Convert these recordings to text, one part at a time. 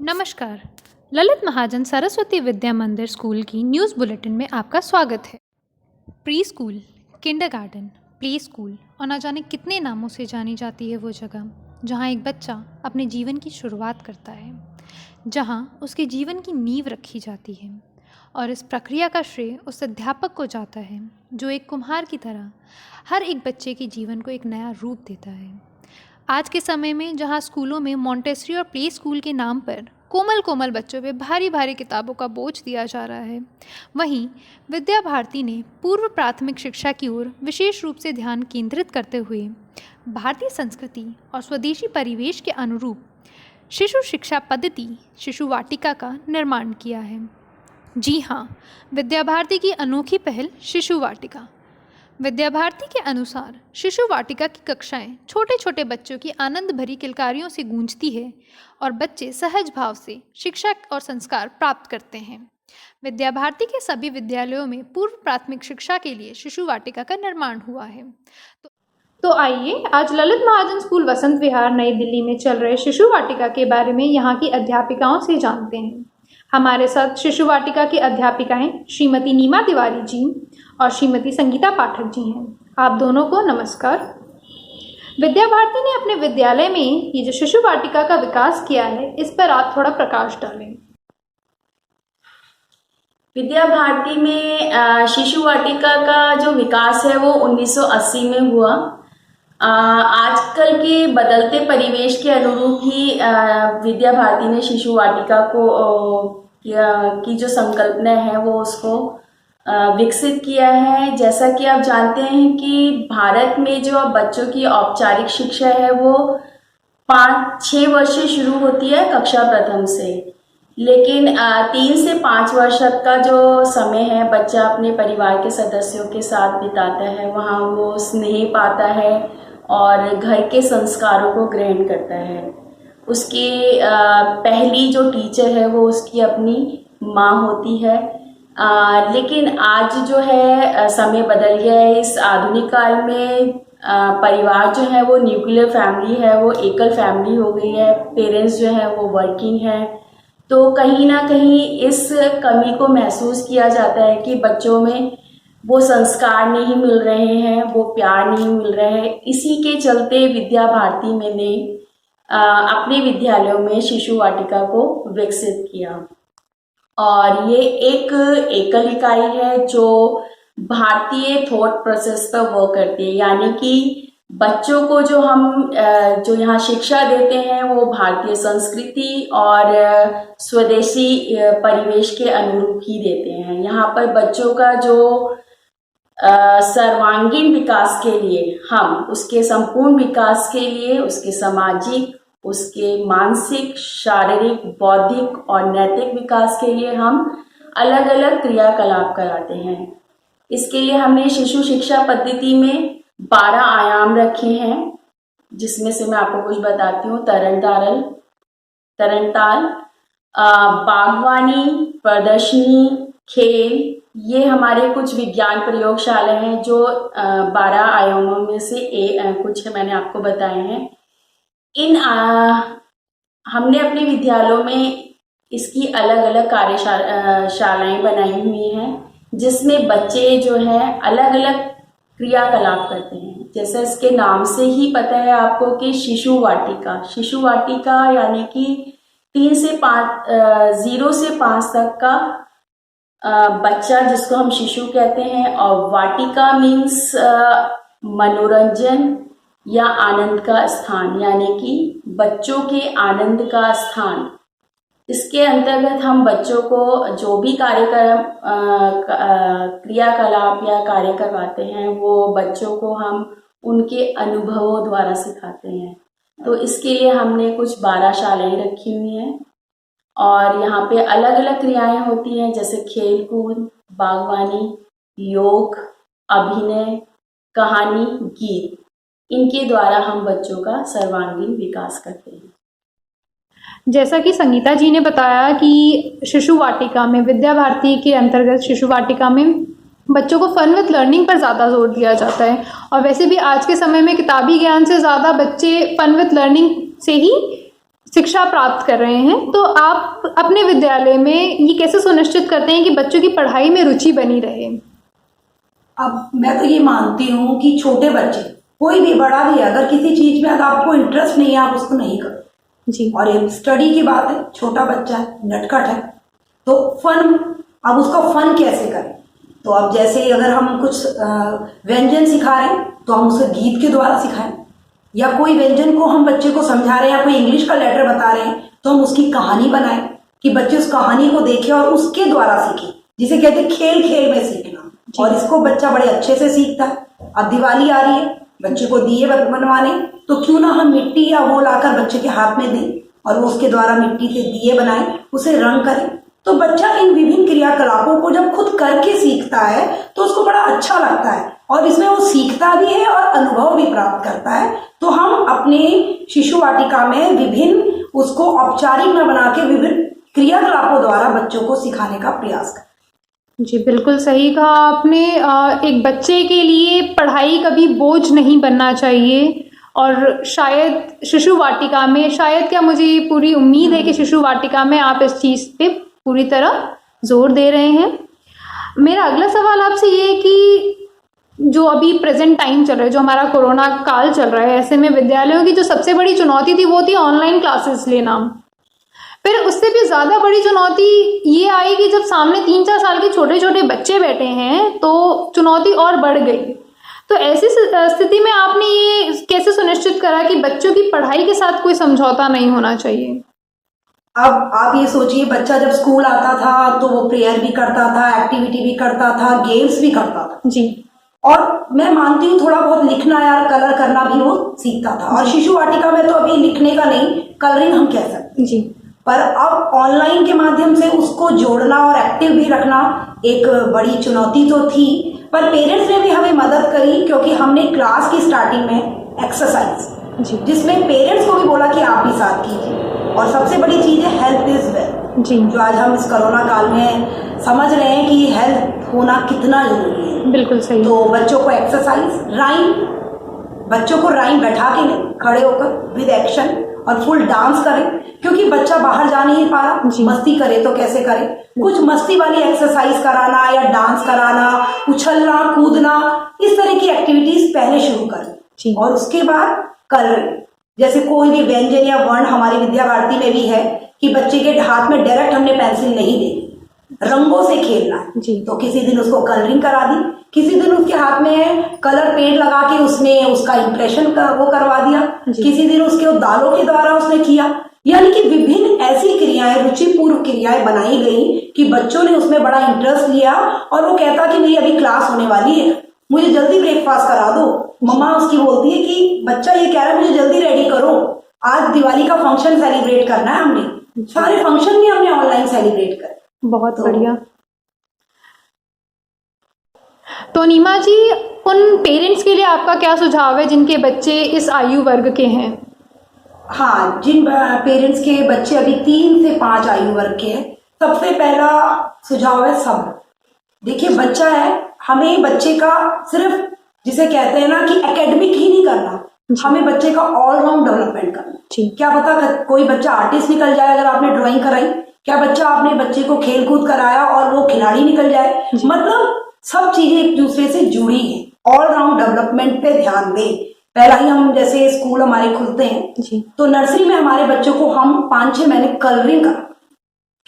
नमस्कार। ललित महाजन सरस्वती विद्या मंदिर स्कूल की न्यूज़ बुलेटिन में आपका स्वागत है। Pre school, kindergarten, play school और न जाने कितने नामों से जानी जाती है वो जगह जहाँ एक बच्चा अपने जीवन की शुरुआत करता है, जहाँ उसके जीवन की नींव रखी जाती है और इस प्रक्रिया का श्रेय उस अध्यापक को जाता है जो एक कुम्हार की तरह हर एक बच्चे के जीवन को एक नया रूप देता है। आज के समय में जहाँ स्कूलों में मॉन्टेसरी और प्ले स्कूल के नाम पर कोमल कोमल बच्चों पे भारी भारी किताबों का बोझ दिया जा रहा है, वहीं विद्या भारती ने पूर्व प्राथमिक शिक्षा की ओर विशेष रूप से ध्यान केंद्रित करते हुए भारतीय संस्कृति और स्वदेशी परिवेश के अनुरूप शिशु शिक्षा पद्धति शिशु वाटिका का निर्माण किया है। जी हाँ, विद्या भारती की अनोखी पहल शिशु वाटिका। विद्या भारती के अनुसार शिशु वाटिका की कक्षाएं छोटे छोटे बच्चों की आनंद भरी किलकारियों से गूंजती है और बच्चे सहज भाव से शिक्षा और संस्कार प्राप्त करते हैं। विद्या भारती के सभी विद्यालयों में पूर्व प्राथमिक शिक्षा के लिए शिशु वाटिका का निर्माण हुआ है। तो आइए आज ललित महाजन स्कूल वसंत विहार नई दिल्ली में चल रहे शिशु वाटिका के बारे में यहाँ की अध्यापिकाओं से जानते हैं। हमारे साथ शिशु वाटिका की अध्यापिकाएं श्रीमती नीमा तिवारी जी और श्रीमती संगीता पाठक जी हैं। आप दोनों को नमस्कार। विद्या भारती ने अपने विद्यालय में ये जो शिशु वाटिका का विकास किया है, इस पर आप थोड़ा प्रकाश डालें। विद्या भारती में शिशु वाटिका का जो विकास है वो 1980 में हुआ। आजकल के बदलते परिवेश के अनुरूप ही विद्या भारती ने शिशु वाटिका को की जो संकल्पना है वो उसको विकसित किया है। जैसा कि आप जानते हैं कि भारत में जो बच्चों की औपचारिक शिक्षा है वो 5-6 वर्ष से शुरू होती है, कक्षा प्रथम से, लेकिन 3 से 5 वर्ष तक का जो समय है बच्चा अपने परिवार के सदस्यों के साथ बिताता है। वहाँ वो स्नेह पाता है और घर के संस्कारों को ग्रहण करता है। उसकी पहली जो टीचर है वो उसकी अपनी माँ होती है। लेकिन आज जो है समय बदल गया है। इस आधुनिक काल में परिवार जो है वो न्यूक्लियर फैमिली है, वो एकल फैमिली हो गई है। पेरेंट्स जो है वो वर्किंग है, तो कहीं ना कहीं इस कमी को महसूस किया जाता है कि बच्चों में वो संस्कार नहीं मिल रहे हैं, वो प्यार नहीं मिल रहा है। इसी के चलते विद्या भारती मैंने अपने विद्यालयों में शिशु वाटिका को विकसित किया और ये एक एकल इकाई है जो भारतीय थॉट प्रोसेस पर वर्क करती है, यानी कि बच्चों को जो हम जो यहाँ शिक्षा देते हैं वो भारतीय संस्कृति और स्वदेशी परिवेश के अनुरूप ही देते हैं। यहाँ पर बच्चों का जो सर्वांगीण विकास के लिए हम उसके संपूर्ण विकास के लिए उसके सामाजिक, उसके मानसिक, शारीरिक, बौद्धिक और नैतिक विकास के लिए हम अलग अलग क्रियाकलाप कराते हैं। इसके लिए हमने शिशु शिक्षा पद्धति में 12 आयाम रखे हैं, जिसमें से मैं आपको कुछ बताती हूँ। तरणताल, बागवानी, प्रदर्शनी, खेल, ये हमारे कुछ विज्ञान प्रयोगशाला हैं जो 12 आयामों में से कुछ मैंने आपको बताए हैं। हमने अपने विद्यालयों में इसकी अलग अलग कार्यशालाएं बनाई हुई हैं, जिसमें बच्चे जो हैं अलग अलग क्रियाकलाप करते हैं। जैसे इसके नाम से ही पता है आपको कि शिशु वाटिका यानी कि 0 से 5 तक का बच्चा जिसको हम शिशु कहते हैं, और वाटिका मीन्स मनोरंजन या आनंद का स्थान, यानी कि बच्चों के आनंद का स्थान। इसके अंतर्गत हम बच्चों को जो भी कार्यक्रम क्रियाकलाप या कार्य करवाते हैं वो बच्चों को हम उनके अनुभवों द्वारा सिखाते हैं। तो इसके लिए हमने कुछ 12 शालाएं रखी हुई हैं और यहाँ पे अलग अलग क्रियाएं होती हैं, जैसे खेल कूद, बागवानी, योग, अभिनय, कहानी, गीत। इनके द्वारा हम बच्चों का सर्वांगीण विकास करते हैं। जैसा कि संगीता जी ने बताया कि शिशु वाटिका में, विद्या भारती के अंतर्गत शिशु वाटिका में बच्चों को फन विथ लर्निंग पर ज़्यादा जोर दिया जाता है और वैसे भी आज के समय में किताबी ज्ञान से ज़्यादा बच्चे फन विथ लर्निंग से ही शिक्षा प्राप्त कर रहे हैं, तो आप अपने विद्यालय में ये कैसे सुनिश्चित करते हैं कि बच्चों की पढ़ाई में रुचि बनी रहे? अब मैं तो ये मानती हूँ कि छोटे बच्चे, कोई भी बड़ा भी है, अगर किसी चीज में अगर आपको इंटरेस्ट नहीं है आप उसको नहीं करो जी। और ये स्टडी की बात है, छोटा बच्चा है, नटखट है, तो फन, अब उसका फन कैसे करें? तो अब जैसे अगर हम कुछ व्यंजन सिखा रहे हैं तो हम उसे गीत के द्वारा सिखाएं, या कोई व्यंजन को हम बच्चे को समझा रहे हैं या कोई इंग्लिश का लेटर बता रहे हैं तो हम उसकी कहानी बनाएं कि बच्चे उस कहानी को देखें और उसके द्वारा सीखें, जिसे कहते हैं खेल खेल में सीखना। और इसको बच्चा बड़े अच्छे से सीखता है। अब दिवाली आ रही है, बच्चे को दिए बनवाने, तो क्यों ना हम मिट्टी या वो लाकर बच्चे के हाथ में दें और वो उसके द्वारा मिट्टी से दिए बनाए, उसे रंग करें। तो बच्चा इन विभिन्न क्रियाकलापों को जब खुद करके सीखता है तो उसको बड़ा अच्छा लगता है और इसमें वो सीखता भी है और अनुभव भी प्राप्त करता है। तो हम अपने शिशु वाटिका में विभिन्न उसको औपचारिक न बना के विभिन्न क्रियाकलापों द्वारा बच्चों को सिखाने का प्रयास करें। जी, बिल्कुल सही कहा आपने। एक बच्चे के लिए पढ़ाई कभी बोझ नहीं बनना चाहिए और शायद शिशु वाटिका में, शायद क्या, मुझे पूरी उम्मीद है कि शिशु वाटिका में आप इस चीज़ पे पूरी तरह जोर दे रहे हैं। मेरा अगला सवाल आपसे ये है कि जो अभी प्रेजेंट टाइम चल रहा है, जो हमारा कोरोना काल चल रहा है, ऐसे में विद्यालयों की जो सबसे बड़ी चुनौती थी वो थी ऑनलाइन क्लासेस लेना। फिर उससे भी ज़्यादा बड़ी चुनौती ये आई कि जब सामने 3-4 साल के छोटे छोटे बच्चे बैठे हैं तो चुनौती और बढ़ गई। तो ऐसी स्थिति में आपने ये कैसे सुनिश्चित करा कि बच्चों की पढ़ाई के साथ कोई समझौता नहीं होना चाहिए? अब आप ये सोचिए, बच्चा जब स्कूल आता था तो वो प्रेयर भी करता था, एक्टिविटी भी करता था, गेम्स भी करता था जी। और मैं मानती हूँ थोड़ा बहुत लिखना या कलर करना भी वो सीखता था। और शिशु वाटिका में तो अभी लिखने का नहीं, कलरिंग हम कह सकते जी। पर अब ऑनलाइन के माध्यम से उसको जोड़ना और एक्टिव भी रखना एक बड़ी चुनौती तो थी, पर पेरेंट्स ने भी हमें मदद करी क्योंकि हमने क्लास की स्टार्टिंग में एक्सरसाइज, जिसमें पेरेंट्स को भी बोला कि आप भी साथ कीजिए। और सबसे बड़ी चीज है हेल्थ इज वेल्थ, जो आज हम इस कोरोना काल में समझ रहे हैं कि हेल्थ होना कितना जरूरी है। बिल्कुल सही। तो बच्चों को एक्सरसाइज, राइम, बच्चों को राइम बैठा के नहीं, खड़े होकर विद एक्शन, और फुल डांस करें क्योंकि बच्चा बाहर जा नहीं पा रहा, मस्ती करे तो कैसे करे। कुछ मस्ती वाली एक्सरसाइज कराना या डांस कराना, उछलना कूदना, इस तरह की एक्टिविटीज पहले शुरू करें। और उसके बाद कलर, जैसे कोई भी व्यंजन या वर्ण हमारी विद्या भारती में भी है कि बच्चे के हाथ में डायरेक्ट हमने पेंसिल नहीं देनी, रंगों से खेलना है। तो किसी दिन उसको कलरिंग करा दी, किसी दिन उसके हाथ में कलर पेंट लगा के उसने उसका इंप्रेशन वो करवा दिया, किसी दिन उसके दालों के द्वारा उसने किया। यानी कि विभिन्न ऐसी क्रियाएं, रुचिपूर्व क्रियाएं बनाई गई कि बच्चों ने उसमें बड़ा इंटरेस्ट लिया और वो कहता कि मेरी अभी क्लास होने वाली है, मुझे जल्दी ब्रेकफास्ट करा दो। मम्मा उसकी बोलती है कि बच्चा ये कह रहा है मुझे जल्दी रेडी करो, आज दिवाली का फंक्शन सेलिब्रेट करना है, हमने सारे फंक्शन भी हमने ऑनलाइन सेलिब्रेट कर। बहुत बढ़िया। तो नीमा जी, उन पेरेंट्स के लिए आपका क्या सुझाव है जिनके बच्चे इस आयु वर्ग के हैं? हाँ, जिन पेरेंट्स के बच्चे अभी 3 से 5 आयु वर्ग के हैं, सबसे पहला सुझाव है सब्र। देखिए, बच्चा है, हमें बच्चे का सिर्फ, जिसे कहते हैं ना कि एकेडमिक ही नहीं करना, हमें बच्चे का ऑलराउंड डेवलपमेंट करना। क्या पता कोई बच्चा आर्टिस्ट निकल जाए अगर आपने ड्राइंग कराई, क्या बच्चा आपने बच्चे को खेल कूद कराया और वो खिलाड़ी निकल जाए। मतलब सब चीजें एक दूसरे से जुड़ी हैं। ऑलराउंड डेवलपमेंट पे ध्यान दें। पहला ही हम, जैसे स्कूल हमारे खुलते हैं तो नर्सरी में हमारे बच्चों को हम 5-6 महीने कलरिंग करा,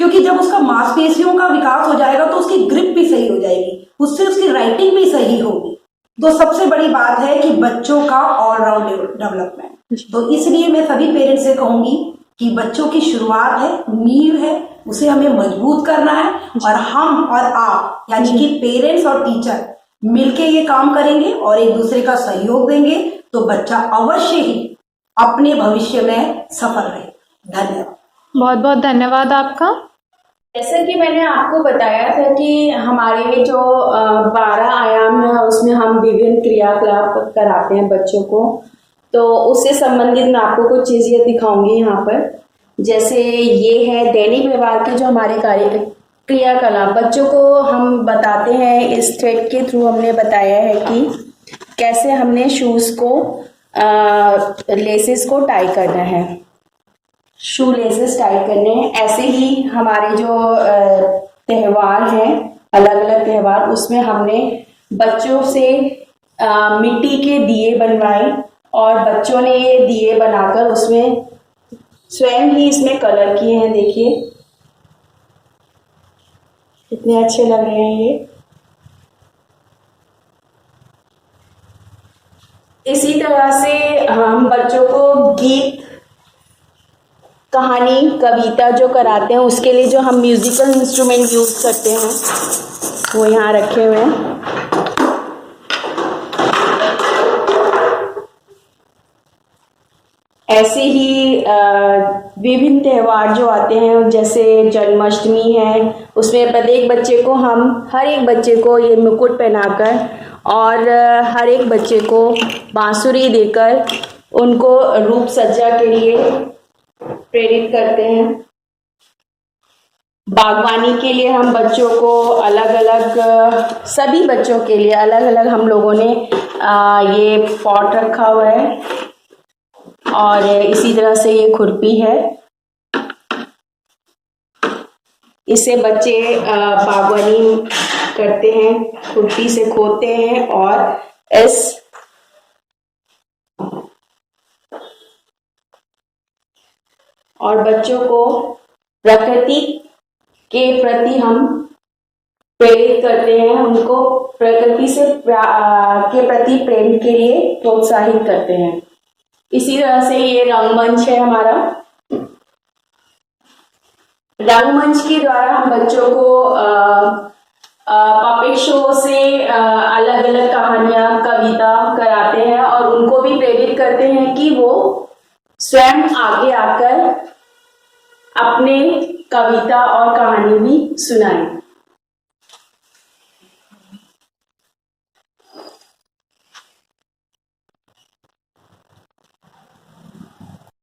क्योंकि जब उसका मांसपेशियों का विकास हो जाएगा तो उसकी ग्रिप भी सही हो जाएगी, उससे उसकी राइटिंग भी सही होगी। तो सबसे बड़ी बात है कि बच्चों का ऑलराउंड डेवलपमेंट। तो इसलिए मैं सभी पेरेंट्स से कहूंगी कि बच्चों की शुरुआत है, नींव है, उसे हमें मजबूत करना है और हम और आप यानी कि पेरेंट्स और टीचर मिलके ये काम करेंगे और एक दूसरे का सहयोग देंगे तो बच्चा अवश्य ही अपने भविष्य में सफल रहे। धन्यवाद। बहुत बहुत धन्यवाद आपका। जैसा कि मैंने आपको बताया था कि हमारे जो 12 आयाम है उसमें हम विभिन्न क्रियाकलाप कराते हैं बच्चों को, तो उससे संबंधित मैं आपको कुछ चीजें दिखाऊंगी यहाँ पर। जैसे ये है दैनिक व्यवहार के जो हमारे क्रियाकलाप बच्चों को हम बताते हैं। इस थ्रेड के थ्रू हमने बताया है कि कैसे हमने शूज को लेसेस को टाई करना है। शू लेसेस टाइट करने हैं। ऐसे ही हमारे जो त्योहार हैं, अलग अलग त्योहार, उसमें हमने बच्चों से मिट्टी के दिए बनवाए और बच्चों ने ये दिए बनाकर उसमें स्वयं ही इसमें कलर किए हैं। देखिए कितने अच्छे लग रहे हैं ये। इसी तरह से हम बच्चों को गीत, कहानी, कविता जो कराते हैं उसके लिए जो हम म्यूजिकल इंस्ट्रूमेंट यूज करते हैं वो यहाँ रखे हुए हैं। ऐसे ही विभिन्न त्योहार जो आते हैं, जैसे जन्माष्टमी है, उसमें प्रत्येक बच्चे को हम, हर एक बच्चे को ये मुकुट पहनाकर और हर एक बच्चे को बांसुरी देकर उनको रूप सज्जा के लिए प्रेरित करते हैं। बागवानी के लिए हम बच्चों को अलग अलग, सभी बच्चों के लिए अलग अलग हम लोगों ने ये पॉट रखा हुआ है और इसी तरह से ये खुरपी है। इससे बच्चे बागवानी करते हैं, खुरपी से खोदते हैं और बच्चों को प्रकृति के प्रति हम प्रेरित करते हैं, उनको प्रकृति से के प्रति प्रेम के लिए प्रोत्साहित करते हैं। इसी तरह से ये रंगमंच है हमारा। रंगमंच के द्वारा हम बच्चों को पपेट शो से अलग अलग कहानियां, कविता कराते हैं और उनको भी प्रेरित करते हैं कि वो स्वयं आगे आकर अपने कविता और कहानी भी सुनाएं।